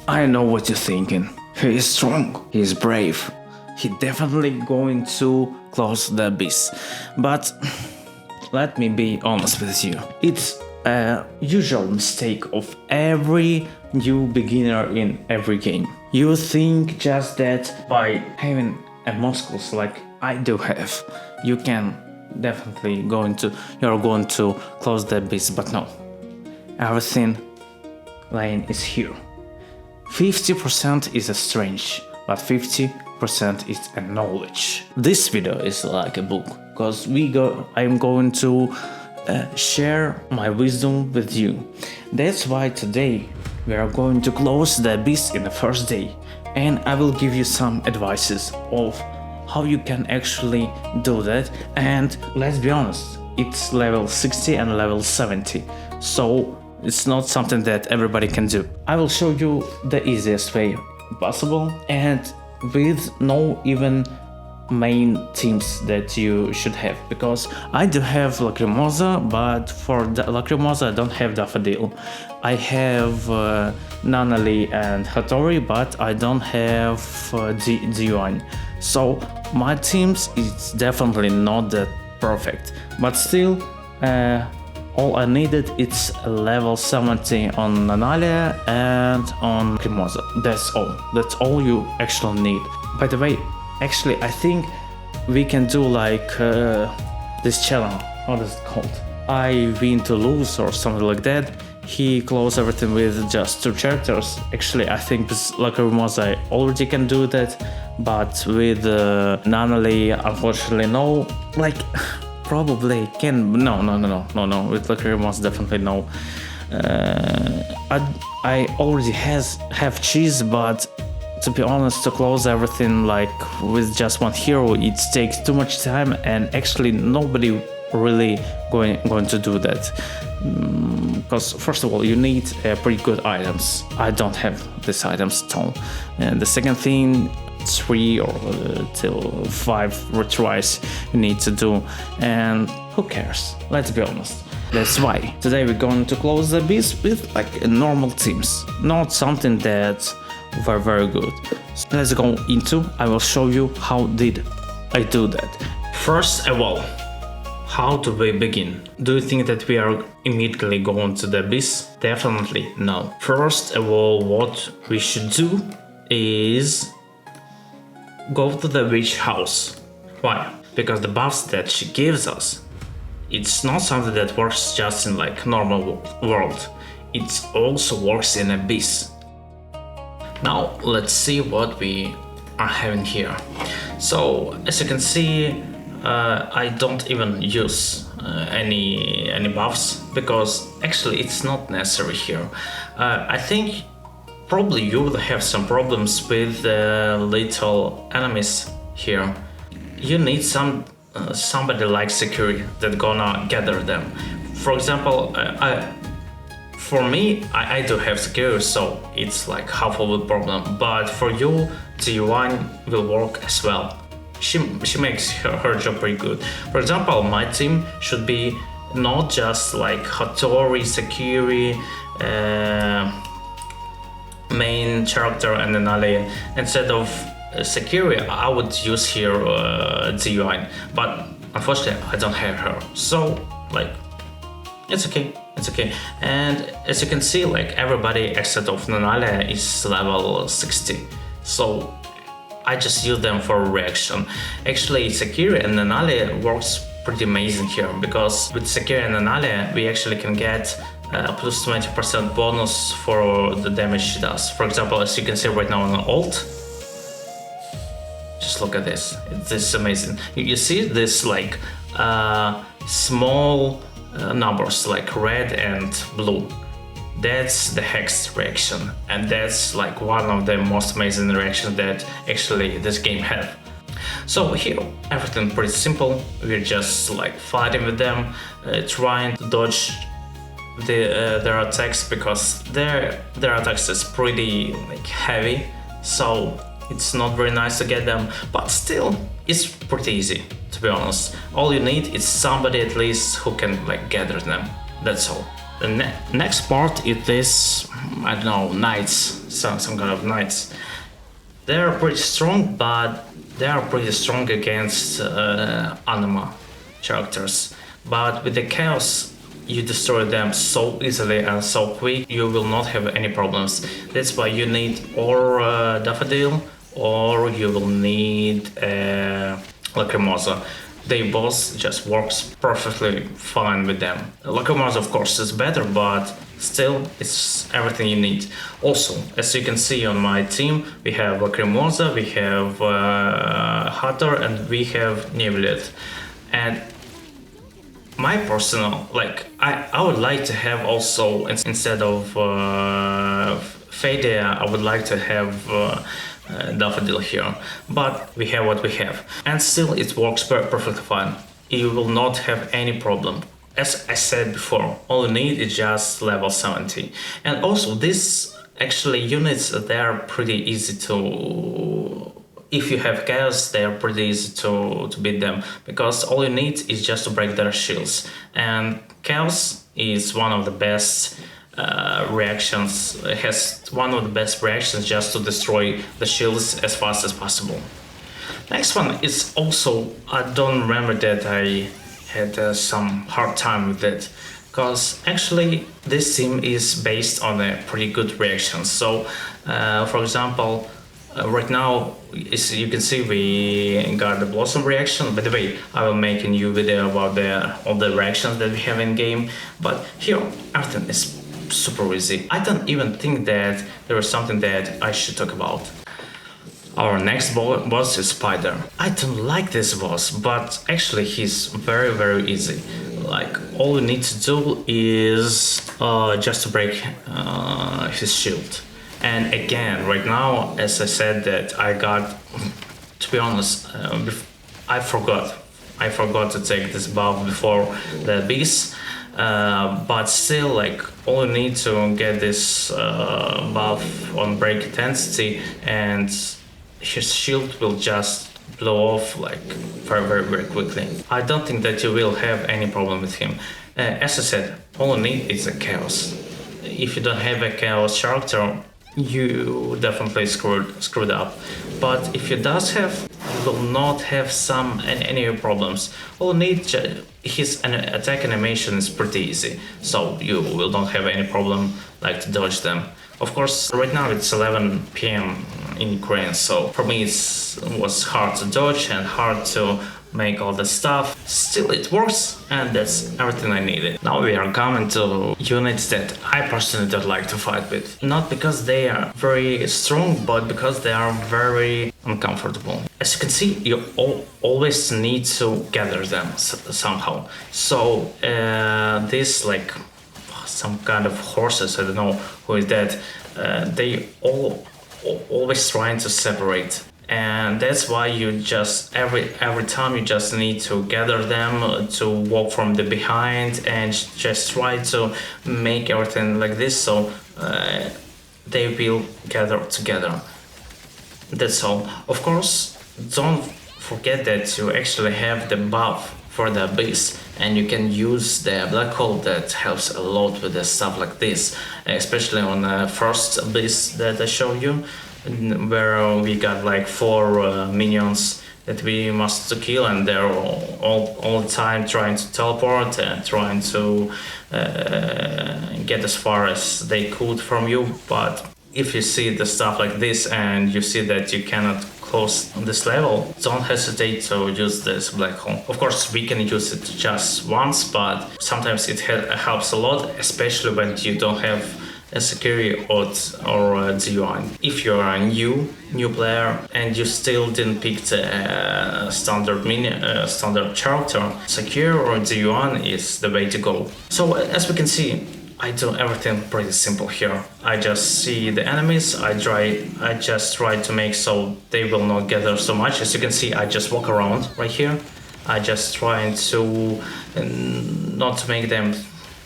I know what you're thinking. He is strong, he is brave. He definitely going to close the abyss. But let me be honest with you. It's a usual mistake of every new beginner in every game. You think just that by having a muscles like I do have, you can definitely you're going to close the abyss, but no. Everything lane is here. 50% is a strange, but 50% is a knowledge. This video is like a book, because I'm going to share my wisdom with you. That's why today we are going to close the abyss in the first day, and I will give you some advices of how you can actually do that. And let's be honest, it's level 60 and level 70, so it's not something that everybody can do. I will show you the easiest way possible, and with no even main teams that you should have, because I do have Lacrimosa, but for the Lacrimosa I don't have Daffodil. I have Nanali and Hattori, but I don't have Dion. So my teams is definitely not that perfect, but still all I needed is a level 70 on Nanalia and on Lacrimosa. That's all you actually need. By the way, actually, I think we can do like this challenge. What is it called? I win to lose or something like that. He closed everything with just 2 characters. Actually, I think with Lacrimosa I already can do that, but with Nanali, unfortunately, no. Like, probably can. No. With Lacrimosa, definitely no. I already have cheese, but to be honest, to close everything like with just one hero, it takes too much time, and actually nobody really going to do that. Because first of all, you need pretty good items. I don't have these items at all. And the second thing, 3 or till 5 retries you need to do, and who cares? Let's be honest. That's why today we're going to close the abyss with like normal teams, not something that were very good. So let's go into. I will show you how did I do that. First of all, how do we begin? Do you think that we are immediately going to the abyss? Definitely no. First of all, what we should do is go to the witch house. Why? Because the buffs that she gives us, it's not something that works just in like normal world. It also works in abyss. Now let's see what we are having here. So as you can see, I don't even use any buffs, because actually it's not necessary here. I think probably you will have some problems with little enemies here. You need somebody like security that gonna gather them. For example, for me, I do have security, so it's like half of the problem. But for you, T1 will work as well. She makes her job pretty good. For example, my team should be not just like Hattori, Sakiri, main character, and then Ali. Instead of Sakiri, I would use here T1, but unfortunately I don't have her. So like, it's okay. And as you can see, like everybody except of Nanalia is level 60. So I just use them for reaction. Actually, Sakiri and Nanalia works pretty amazing here, because with Sakiri and Nanalia we actually can get plus 20% bonus for the damage she does. For example, as you can see right now on the ult, just look at this. This is amazing. You see this like small numbers like red and blue. That's the hex reaction, and that's like one of the most amazing reactions that actually this game have. So here everything pretty simple. We're just like fighting with them, trying to dodge their attacks, because their attacks is pretty like heavy, so it's not very nice to get them, but still it's pretty easy, to be honest. All you need is somebody at least who can like gather them. That's all. The next part is this I don't know, knights, some kind of knights. They are pretty strong, but they are pretty strong against anima characters. But with the chaos, you destroy them so easily and so quick, you will not have any problems. That's why you need or daffodil, or you will need lacrimosa. They both just works perfectly fine with them. Lacrimosa, of course, is better, but still, it's everything you need. Also, as you can see on my team, we have lacrimosa, we have Hathor, and we have Nevelet. And my personal, like, I would like to have also, instead of Fadea, I would like to have Daffodil here, but we have what we have, and still it works perfectly fine. You will not have any problem. As I said before, all you need is just level 70. And also these actually units, they are pretty easy to, if you have chaos, they are pretty easy to beat them, because all you need is just to break their shields, and chaos is one of the best reactions, has one of the best reactions just to destroy the shields as fast as possible. Next one is also, I don't remember that I had some hard time with it, because actually this team is based on a pretty good reaction. So for example, right now, as you can see, we got the Blossom reaction. By the way, I will make a new video about all the reactions that we have in game, but here everything is super easy. I don't even think that there is something that I should talk about. Our next boss is Spider. I don't like this boss, but actually he's very easy. Like, all you need to do is just to break his shield. And again, right now, as I said that I got, to be honest, I forgot to take this buff before the beast. But still, like, all you need to get this buff on break intensity, and his shield will just blow off like very quickly. I don't think that you will have any problem with him. As I said, all you need is a chaos. If you don't have a chaos character, you definitely screwed up. But if you does have, you will not have any problems. All you need, his attack animation is pretty easy, so you will not have any problem like to dodge them. Of course, right now it's 11 p.m. in Ukraine, so for me it was hard to dodge and hard to make all the stuff. Still it works, and that's everything I needed. Now we are coming to units that I personally don't like to fight with. Not because they are very strong, but because they are very uncomfortable. As you can see, you always need to gather them somehow. So this, like, some kind of horses, I don't know who is that, they always trying to separate. And that's why you just every time you just need to gather them, to walk from the behind and just try to make everything like this, so they will gather together. That's all. Of course, don't forget that you actually have the buff for the abyss, and you can use the black hole. That helps a lot with the stuff like this, especially on the first abyss that I showed you, where we got like 4 minions that we must kill, and they're all the time trying to teleport and trying to get as far as they could from you. But if you see the stuff like this and you see that you cannot close this level, don't hesitate to use this black hole. Of course, we can use it just once, but sometimes it helps a lot, especially when you don't have a security or DUI. If you're a new player and you still didn't pick the standard character, secure or DUI is the way to go. So as we can see, I do everything pretty simple here. I just see the enemies, I just try to make so they will not gather so much. As you can see, I just walk around right here. I just try to not to make them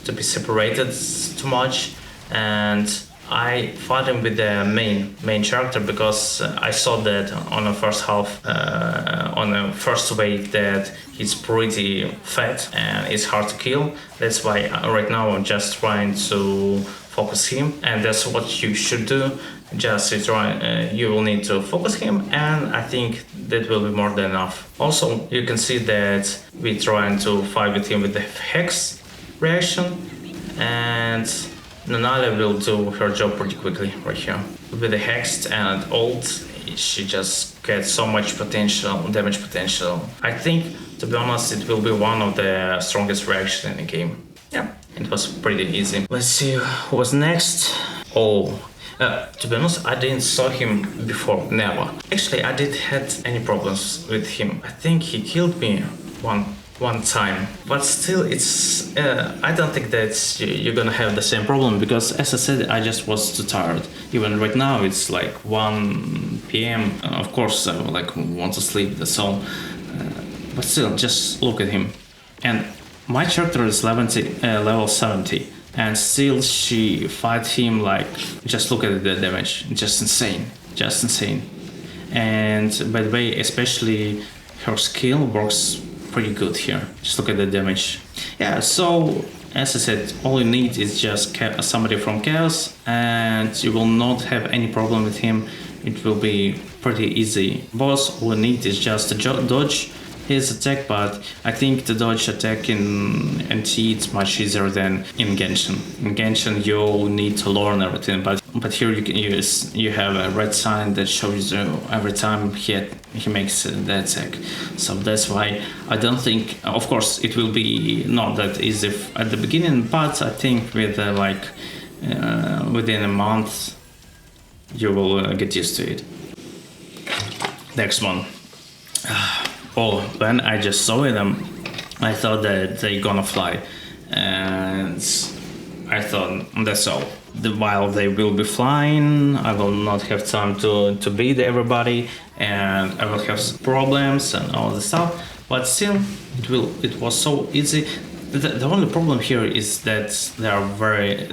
to be separated too much, and I fought him with the main character, because I saw that on the first half, on the first wave, that he's pretty fat and it's hard to kill. That's why right now I'm just trying to focus him, and that's what you should do. Just you will need to focus him, and I think that will be more than enough. Also, you can see that we trying to fight with him with the hex reaction, and Nanale will do her job pretty quickly right here. With the hex and ult, she just gets so much potential, damage potential. I think, to be honest, it will be one of the strongest reactions in the game. Yeah, it was pretty easy. Let's see who was next. Oh, to be honest, I didn't saw him before, never. Actually, I didn't had any problems with him. I think he killed me one time, but still, it's I don't think that you're gonna have the same problem, because as I said, I just was too tired. Even right now, it's like 1 p.m. Of course, I like want to sleep. That's all. But still, just look at him. And my character is level 70. And still she fight him like, just look at the damage, just insane. And by the way, especially her skill works pretty good here. Just look at the damage. Yeah, so as I said, all you need is just somebody from Chaos, and you will not have any problem with him. It will be pretty easy. Boss, all you need is just to dodge his attack, but I think the dodge attack in NT is much easier than in Genshin. In Genshin you need to learn everything, but here you have a red sign that shows you every time he makes the attack. So that's why I don't think, of course it will be not that easy at the beginning, but I think with within a month you will get used to it. Next one. Oh, when I just saw them, I thought that they're gonna fly, and I thought that's all. While they will be flying, I will not have time to beat everybody, and I will have problems and all the stuff. But still, it was so easy. The only problem here is that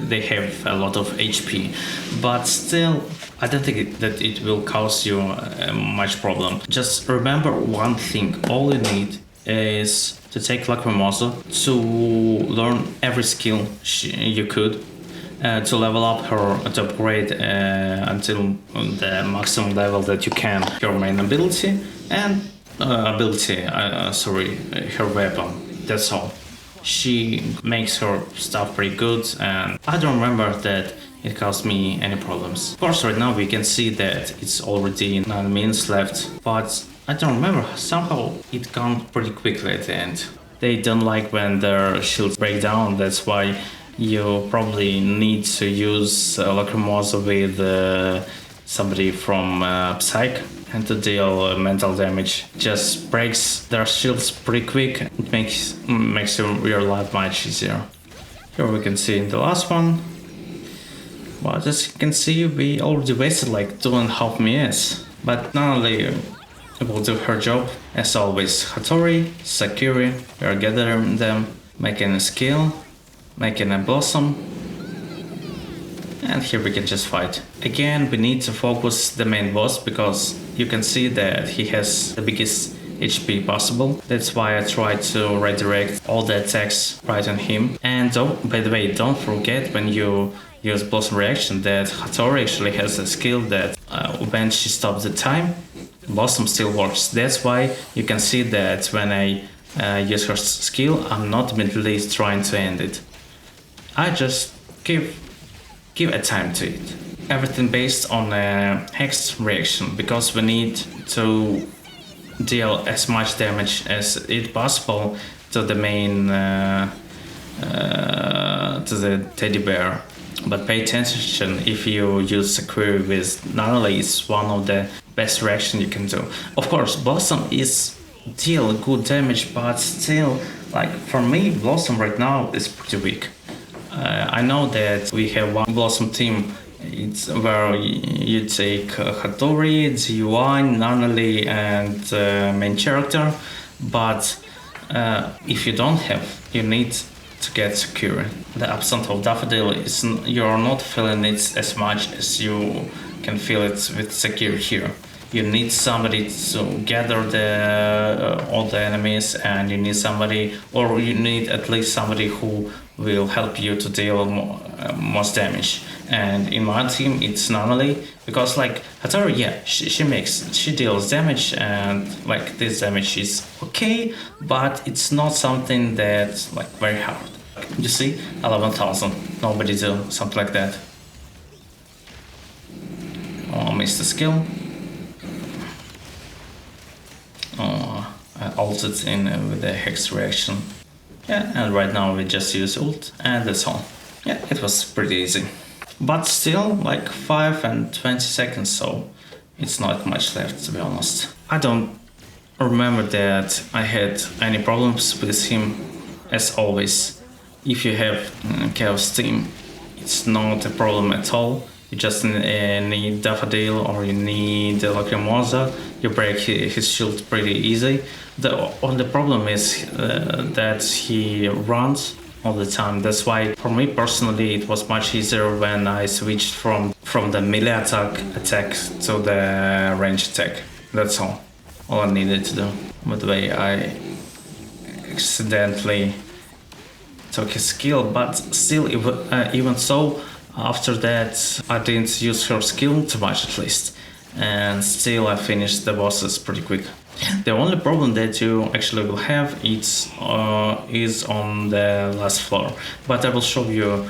they have a lot of HP, but still, I don't think that it will cause you much problem. Just remember one thing: all you need is to take Lacrimosa, to learn every skill you could, to level up her, to upgrade until the maximum level that you can your main ability and her weapon. That's all. She makes her stuff pretty good, and I don't remember that it caused me any problems. Of course, right now we can see that it's already 9 minutes left, but I don't remember, somehow it gone pretty quickly at the end. They don't like when their shields break down, that's why you probably need to use Lacrimosa with somebody from Psych, and to deal mental damage. Just breaks their shields pretty quick. It makes your life much easier. Here we can see the last one. But as you can see, we already wasted like 2.5 minutes. But not only will do her job, as always. Hattori, Sakura, we are gathering them, making a skill, making a blossom. And here we can just fight. Again, we need to focus the main boss, because you can see that he has the biggest HP possible. That's why I try to redirect all the attacks right on him. And by the way, don't forget when you use Blossom Reaction that Hattori actually has a skill that when she stops the time, Blossom still works. That's why you can see that when I use her skill, I'm not immediately trying to end it. I just give a time to it. Everything based on a hex reaction, because we need to deal as much damage as it possible to the main to the teddy bear. But pay attention if you use Sakura with Nanali, it's one of the best reaction you can do. Of course, Blossom is deal good damage, but still, like for me, Blossom right now is pretty weak. I know that we have one Blossom team. It's where you take Hattori, Z1, Nanali, and main character. But if you don't have, you need to get Sakura. The absence of Daffodil is you're not feeling it as much as you can feel it with Sakura here. You need somebody to gather all the enemies, and you need somebody, or you need at least somebody who will help you to deal most damage. And in my team it's normally because like Hattori, yeah, she deals damage, and like this damage is okay, but it's not something that's like very hard. You see, 11,000, nobody do something like that. Oh, missed the skill. Oh, I ulted in with the hex reaction. Yeah, and right now we just use ult, and that's all. Yeah, it was pretty easy. But still, like 5 and 20 seconds, so it's not much left, to be honest. I don't remember that I had any problems with him. As always, if you have Chaos team, it's not a problem at all. You just need Daffodil or you need Lacrimosa, you break his shield pretty easy. The only problem is that he runs all the time. That's why for me personally it was much easier when I switched from the melee attack to the range attack. That's all I needed to do. By the way, I accidentally took his skill, but still even so, after that I didn't use her skill too much at least, and still I finished the bosses pretty quick. The only problem that you actually will have is on the last floor, but I will show you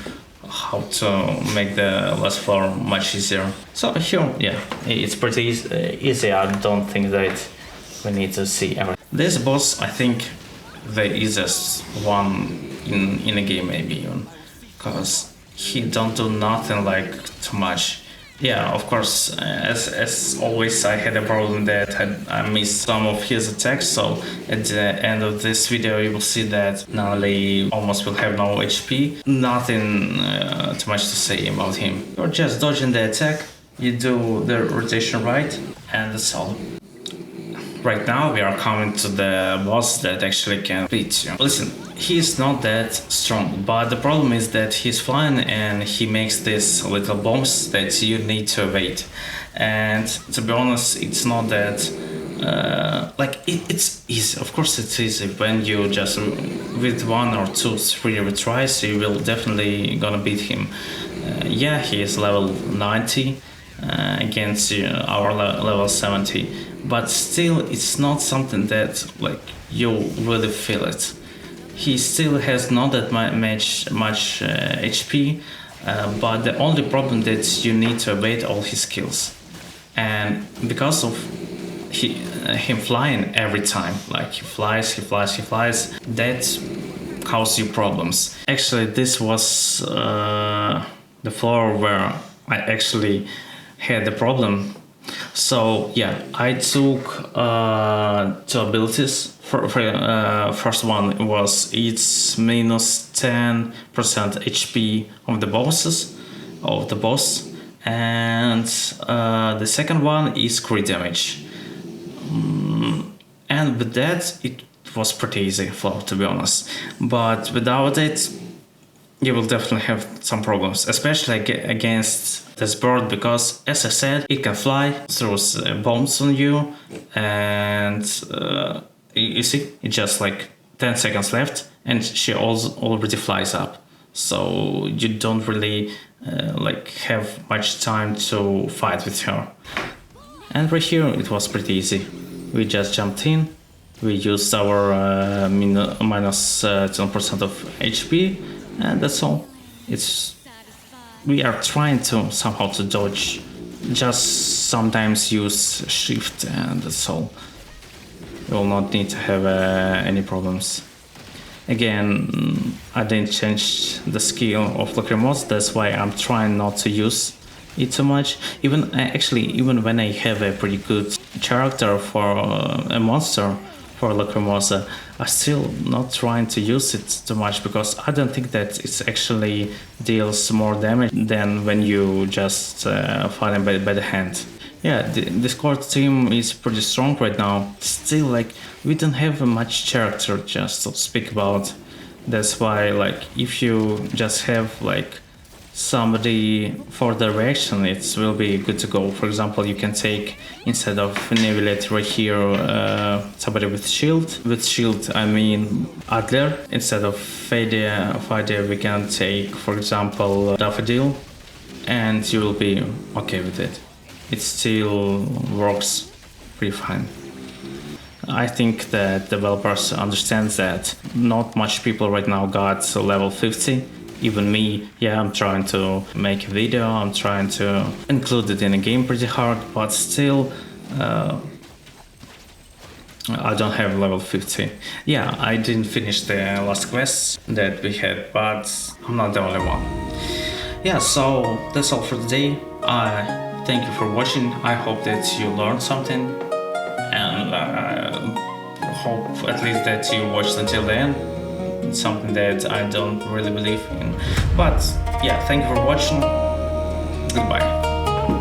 how to make the last floor much easier. So here, yeah, it's pretty easy. I don't think that we need to see everything. This boss, I think, the easiest one in a game maybe even, because he don't do nothing like too much. Yeah, of course, as always I had a problem that I missed some of his attacks, so at the end of this video you will see that Nali almost will have no HP. Nothing too much to say about him. You're just dodging the attack, you do the rotation right, and that's all. Right now we are coming to the boss that actually can beat you. Listen, he's not that strong, but the problem is that he's flying and he makes these little bombs that you need to evade. And to be honest, it's not that it's easy. Of course it's easy when you just with 1 or 2, 3 retries you will definitely gonna beat him. Yeah, he is level 90 against our level 70. But still, it's not something that like you really feel it. He still has not that much HP, but the only problem that you need to evade all his skills, and because of him flying every time, like he flies, that causes you problems. Actually, this was the floor where I actually had the problem. So yeah, I took 2 abilities. First one was it's minus 10% HP of the boss, and the second one is crit damage. And with that, it was pretty easy flow, to be honest. But without it, you will definitely have some problems, especially against this bird, because as I said, it can fly, throws bombs on you, and you see, it's just like 10 seconds left and she already flies up, so you don't really have much time to fight with her. And right here it was pretty easy. We just jumped in, we used our minus 10% of HP, and that's all. We are trying to somehow to dodge, just sometimes use shift, and that's all. You will not need to have any problems. Again, I didn't change the skill of Lacrimosa, that's why I'm trying not to use it too much. Even when I have a pretty good character for a monster for Lacrimosa, I'm still not trying to use it too much, because I don't think that it actually deals more damage than when you just fight him by the hand. Yeah, the Discord team is pretty strong right now. Still, like, we don't have much character just to speak about. That's why, like, if you just have like somebody for the reaction, it will be good to go. For example, you can take, instead of Navigate right here, somebody with shield. With shield, I mean Adler. Instead of Fade, we can take, for example, Daffodil, and you will be okay with it. It still works pretty fine. I think that developers understand that not much people right now got level 50. Even me, yeah, I'm trying to make a video, I'm trying to include it in a game pretty hard, but still I don't have level 50. Yeah, I didn't finish the last quests that we had, but I'm not the only one. Yeah, so that's all for today. Thank you for watching. I hope that you learned something, and hope at least that you watched until the end. It's something that I don't really believe in. But yeah, thank you for watching. Goodbye.